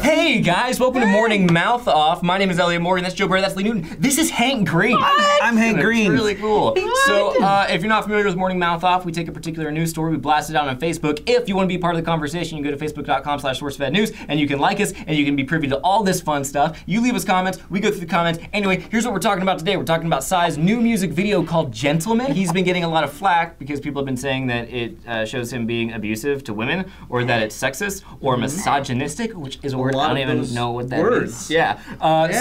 Hey guys, welcome to Morning Mouth Off. My name is Elliot Morgan, that's Joe Barry, that's Lee Newton. This is Hank Green. What? I'm Hank Green. It's really cool. So if you're not familiar with Morning Mouth Off, we take a particular news story, we blast it out on Facebook. If you want to be part of the conversation, you can go to facebook.com/SourceFedNews and you can like us and you can be privy to all this fun stuff. You leave us comments, we go through the comments. Anyway, here's what we're talking about today. We're talking about Psy's new music video called Gentlemen. He's been getting a lot of flack because people have been saying that it shows him being abusive to women, or that it's sexist, or misogynistic, which is a word I don't even know what that is. Yeah.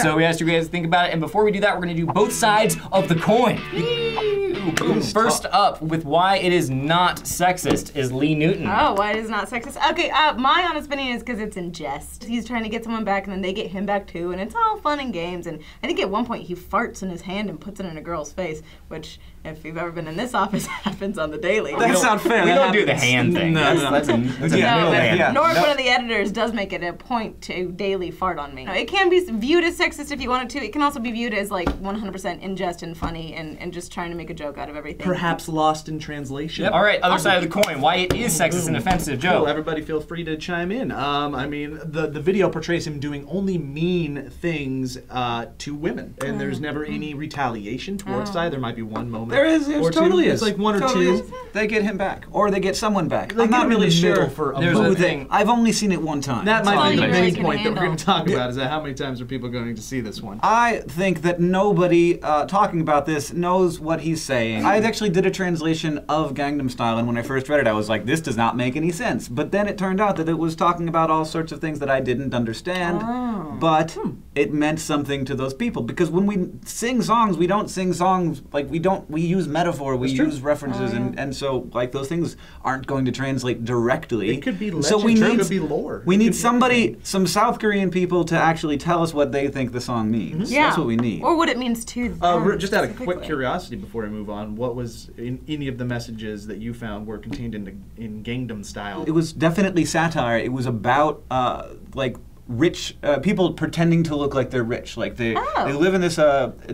So we asked you guys to think about it, and before we do that, we're going to do both sides of the coin. First up, with why it is not sexist, is Lee Newton. Oh, why it is not sexist? Okay, my honest opinion is because it's in jest. He's trying to get someone back, and then they get him back too, and it's all fun and games. And I think at one point he farts in his hand and puts it in a girl's face, which, if you've ever been in this office, happens on the daily. That's not fair. We don't do the hand thing. That's a middle hand. Nor one of the editors does make it a point to daily fart on me. It can be viewed as sexist if you want it to. It can also be viewed as like 100% in jest and funny and just trying to make a joke out of everything. Perhaps lost in translation. Yep. All right, other side of the coin. Why it is sexist and offensive, Joe. Cool. Everybody feel free to chime in. I mean, the video portrays him doing only mean things to women, and there's never any retaliation towards Psy. There might be one moment. There is. There totally is. It's like one or two. They get him back, or they get someone back. They I'm not really sure for a There's a thing. I've only seen it one time. That might be the really main point that we're handle. going to talk about, is that how many times are people going to see this one? I think that nobody talking about this knows what he's saying. I actually did a translation of Gangnam Style, and when I first read it, I was like, this does not make any sense. But then it turned out that it was talking about all sorts of things that I didn't understand, but it meant something to those people. Because when we sing songs, we don't sing songs, like we use metaphor, we use references, and so like those things aren't going to translate directly. It could be legend, so it could be lore. We need somebody, some South Korean people to actually tell us what they think the song means. Yeah. That's what we need. Or what it means to them. Just out of quick specifically. curiosity before I move on, what was in any of the messages that you found were contained in Gangnam Style? It was definitely satire. It was about like rich people pretending to look like they're rich. Like they live in this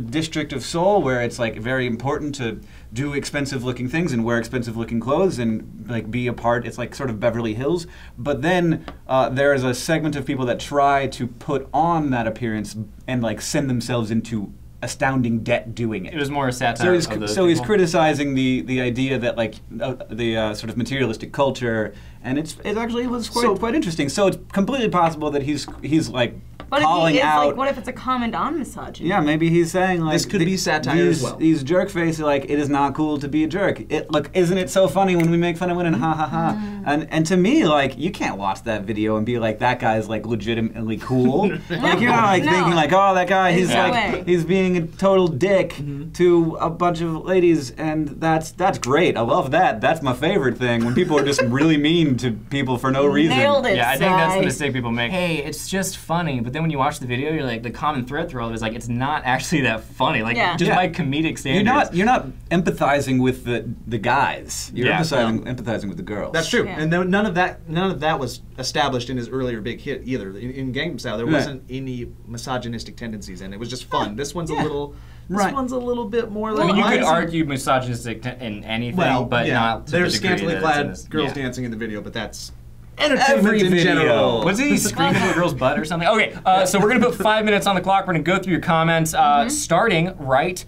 district of Seoul where it's like very important to do expensive looking things and wear expensive looking clothes and like be a part. It's like sort of Beverly Hills. But then there is a segment of people that try to put on that appearance and like send themselves into astounding debt doing it. It was more a satire. So he's criticizing the idea that like the sort of materialistic culture, and it actually was quite interesting. So it's completely possible that he's like But calling if he is, out. like, what if it's a comment on misogyny? Yeah, maybe he's saying like This could be satire as well. These jerk faces, like it is not cool to be a jerk. Look, isn't it so funny when we make fun of women? Ha ha ha. And to me, like you can't watch that video and be like that guy's like legitimately cool. Like you're not like thinking like, oh, that guy, he's like he's being a total dick to a bunch of ladies, and that's great. I love that. That's my favorite thing, when people are just really mean to people for no reason. Nailed it, Yeah, I think that's the mistake people make. Hey, it's just funny, but then when you watch the video, you're like, the common thread through all of it is like, it's not actually that funny. Like, just by comedic standards. You're not empathizing with the guys. You're empathizing with the girls. That's true, and none of that was established in his earlier big hit either. In Gangnam Style, there wasn't any misogynistic tendencies, and it was just fun. This one's a little. This one's a little bit more like. I mean, you could argue misogynistic in anything, but not to There's the degree scantily that clad it's in this. girls dancing in the video, but that's Every entertainment in video. general. Was he screaming at a girl's butt or something? Okay, so we're gonna put 5 minutes on the clock. We're gonna go through your comments, starting right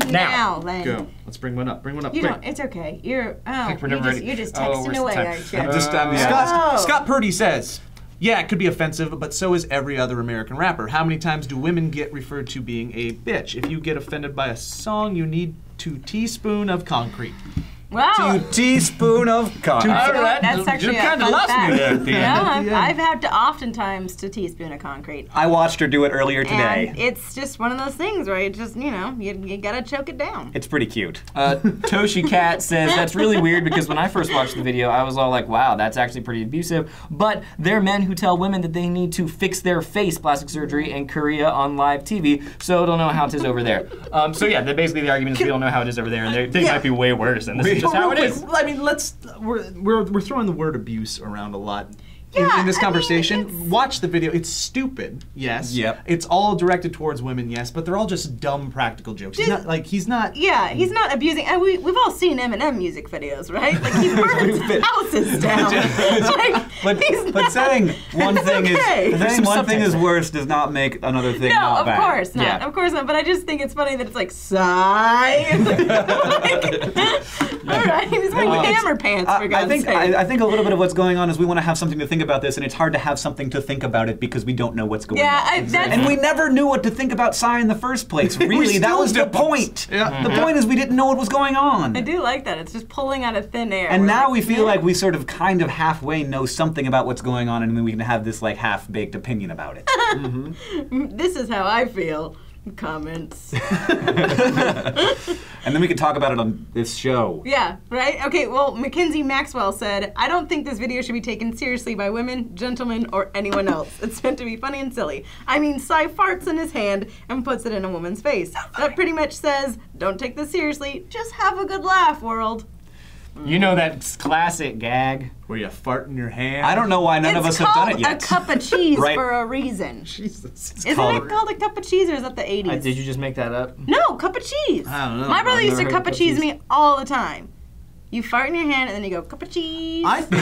now. Then. Go. Let's bring one up. Bring one up. You quick. don't. It's okay. You're just Oh, texting where's away, the time? aren't you? Oh, This time, Scott Purdy says, yeah, it could be offensive, but so is every other American rapper. How many times do women get referred to being a bitch? If you get offended by a song, you need 2 teaspoons of concrete. Wow. 2 teaspoons of concrete. That's actually you kind of lost me there at the end. No, I've had to oftentimes to teaspoon of concrete. I watched her do it earlier today. And it's just one of those things where you just, you gotta choke it down. It's pretty cute. Toshi Cat says, that's really weird because when I first watched the video, I was all like, wow, that's actually pretty abusive. But they're men who tell women that they need to fix their face, plastic surgery, in Korea on live TV, so don't know how it is over there. So yeah, basically the argument is we don't know how it is over there, and they might be way worse, and this is just how it is. I mean, we're throwing the word abuse around a lot. in this conversation. Watch the video. It's stupid, yes. Yep. It's all directed towards women, yes, but they're all just dumb practical jokes. He's not. Yeah, he's not abusing. And we've all seen Eminem music videos, right? Like he burns houses down. But saying one thing is worse does not make another thing not bad. No, of course not. Yeah. Of course not. But I just think it's funny that it's like sigh. All right, he's wearing hammer pants for God's sake. I think a little bit of what's going on is we want to have something to think about this, and it's hard to have something to think about it because we don't know what's going on. And we never knew what to think about Psy in the first place. Really, that was the point. Yeah. The point is we didn't know what was going on. I do like that. It's just pulling out of thin air. And now we feel like we sort of kind of halfway know something about what's going on, and then we can have this like half-baked opinion about it. This is how I feel. Comments. And then we can talk about it on this show. Yeah, right? Okay, well, Mackenzie Maxwell said, I don't think this video should be taken seriously by women, gentlemen, or anyone else. It's meant to be funny and silly. I mean, Psy farts in his hand and puts it in a woman's face. That pretty much says, don't take this seriously, just have a good laugh, world. You know that classic gag where you fart in your hand. I don't know why none of us have done it yet. It's called a cup of cheese Right. for a reason. Jesus. Isn't it called a cup of cheese, or is that the 80s? Did you just make that up? No, cup of cheese. I don't know. My brother I've used to never cup heard of cheese me all the time. You fart in your hand and then you go, cup of cheese. I think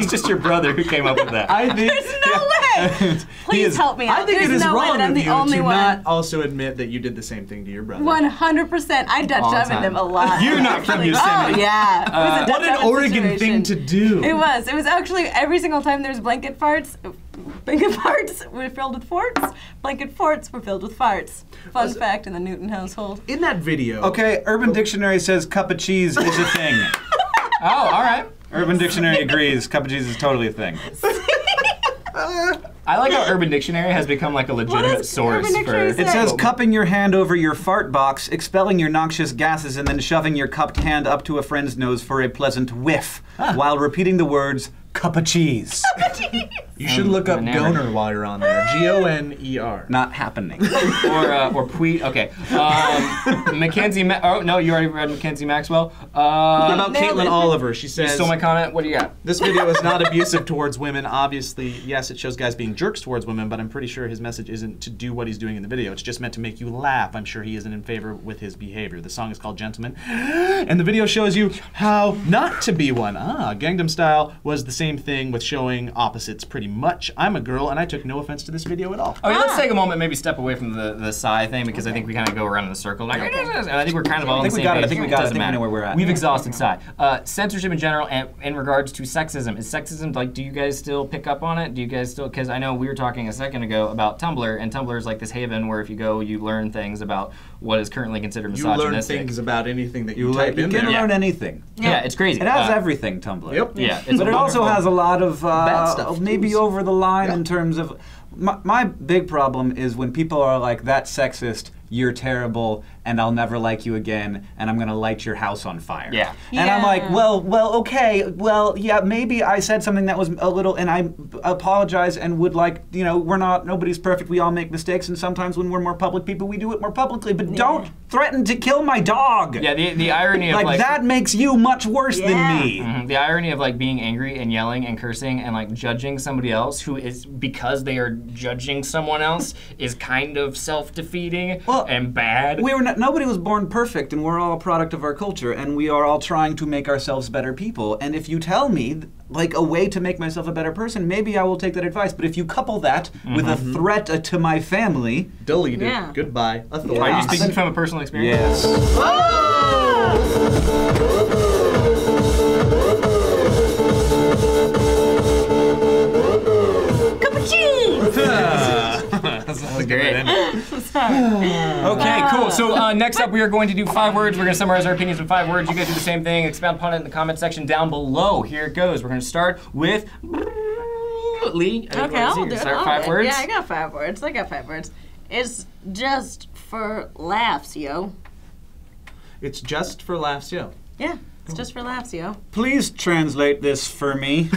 It's just your brother who came up with that. I think There's no way. Please help me out. I think There's it is no way wrong that I'm of the you only to one. not also admit that you did the same thing to your brother. 100%. I Dutch All the ovened time. him a lot. You're not from Actually. Yosemite. Oh, yeah. It was a Dutch What an oven Oregon situation. thing to do. It was. It was actually every single time there's blanket farts. Blanket farts were filled with forts. Blanket forts were filled with farts. Fun fact in the Newton household. In that video. Okay, Urban Dictionary says cup of cheese is a thing. Oh, all right. Urban Dictionary agrees. Cup of cheese is totally a thing. I like how Urban Dictionary has become like a legitimate does source Urban Dictionary for. say? It says cupping your hand over your fart box, expelling your noxious gases, and then shoving your cupped hand up to a friend's nose for a pleasant whiff, while repeating the words, cup of cheese. You should look up enamored. goner while you're on there. Goner. Not happening. or Pweet. Okay. Mackenzie. Oh no, you already read Mackenzie Maxwell. How about Nailed Caitlin it. Oliver? She You says, stole my comment. What do you got? this video is not abusive towards women. Obviously, yes, it shows guys being jerks towards women, but I'm pretty sure his message isn't to do what he's doing in the video. It's just meant to make you laugh. I'm sure he isn't in favor with his behavior. The song is called Gentlemen, and the video shows you how not to be one. Gangnam Style was the same thing with showing opposites pretty much. I'm a girl, and I took no offense to this video at all. Okay, let's take a moment, maybe step away from the Psy thing, because I think we kind of go around in a circle. Like, and I think we're kind of all on the same page. I think we got it. I Doesn't think we matter. know where we're at. We've exhausted Psy. Censorship in general, and in regards to sexism. Is sexism, like, do you guys still pick up on it? Do you guys still, because I know we were talking a second ago about Tumblr, and Tumblr is like this haven where if you go, you learn things about what is currently considered You learn misogynistic. things about anything that you type You in can there. learn anything. Yeah, it's crazy. It has everything, Tumblr. Yep. Yeah, it's But it also has a lot of Bad stuff, maybe too. over the line Yeah. in terms of my big problem is when people are like, that's sexist, you're terrible, and I'll never like you again, and I'm gonna light your house on fire. Yeah. And I'm like, Yeah. well, okay, well, yeah, maybe I said something that was a little, and I apologize and would like, nobody's perfect, we all make mistakes, and sometimes when we're more public people, we do it more publicly, but don't threaten to kill my dog. Yeah, the irony of like that makes you much worse Yeah. than me. The irony of like being angry and yelling and cursing and like judging somebody else who is, because they are judging someone else, is kind of self-defeating and bad. Nobody was born perfect, and we're all a product of our culture, and we are all trying to make ourselves better people. And if you tell me like a way to make myself a better person, maybe I will take that advice. But if you couple that with a threat to my family, Deleted. Yeah. Goodbye. Authority. Are you speaking from a personal experience? yes. Cup of cheese! That was great. Okay, cool. So next up, we are going to do 5 words. We're going to summarize our opinions in 5 words. You guys do the same thing. Expound upon it in the comment section down below. Here it goes. We're going to start with Lee. Okay, I'll do it. Start I'll 5 do it. words. Yeah, I got 5 words. It's just for laughs, yo. It's just for laughs, yo. Yeah, it's just for laughs, yo. Please translate this for me.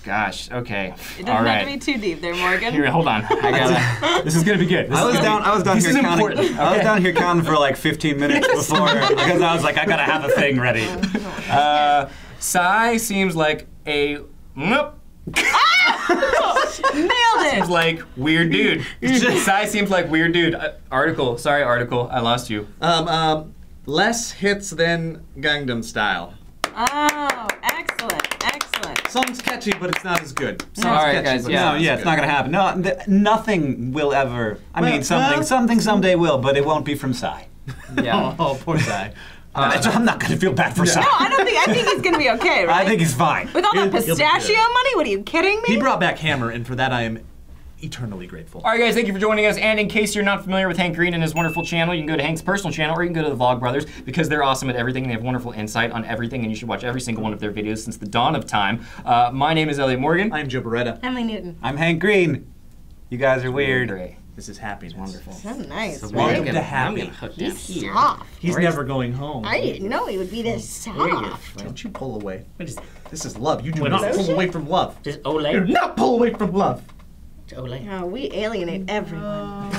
gosh. Okay. It doesn't All have right. to be too deep there, Morgan. Here, hold on. I gotta. This is gonna be good. I was down This here is counting. important. I was Okay. down here counting for like 15 minutes before because I was like, I gotta have a thing ready. Psy seems like a. Nope. Nailed it! Seems like weird dude. Psy seems like weird dude. Article. Sorry, article. I lost you. Less hits than Gangnam Style. Oh, excellent, excellent. Song's catchy, but it's not as good. Song's All right, catchy, guys, but yeah. No, yeah, it's not gonna happen. No, nothing will ever. I mean, something someday will, but it won't be from Psy. Yeah. Oh, poor Psy. I'm not gonna feel bad for Psy. No, I think he's gonna be okay, right? I think he's fine. With all that He'll be good. pistachio money? What are you kidding me? He brought back Hammer, and for that I am eternally grateful. All right, guys, thank you for joining us. And in case you're not familiar with Hank Green and his wonderful channel, you can go to Hank's personal channel or you can go to the Vlog Brothers because they're awesome at everything. They have wonderful insight on everything, and you should watch every single one of their videos since the dawn of time. My name is Elliot Morgan. I'm Joe Beretta. Emily Newton. I'm Hank Green. You guys are weird. Great. This is happiness. Wonderful. So nice, welcome right? to happy. He's soft. He's never going home. I didn't know he would be this soft. Don't you pull away. What is This is love. You do What not is pull this? away from love. this? Do Olay? not pull away from love. It's Olay. Oh, we alienate everyone.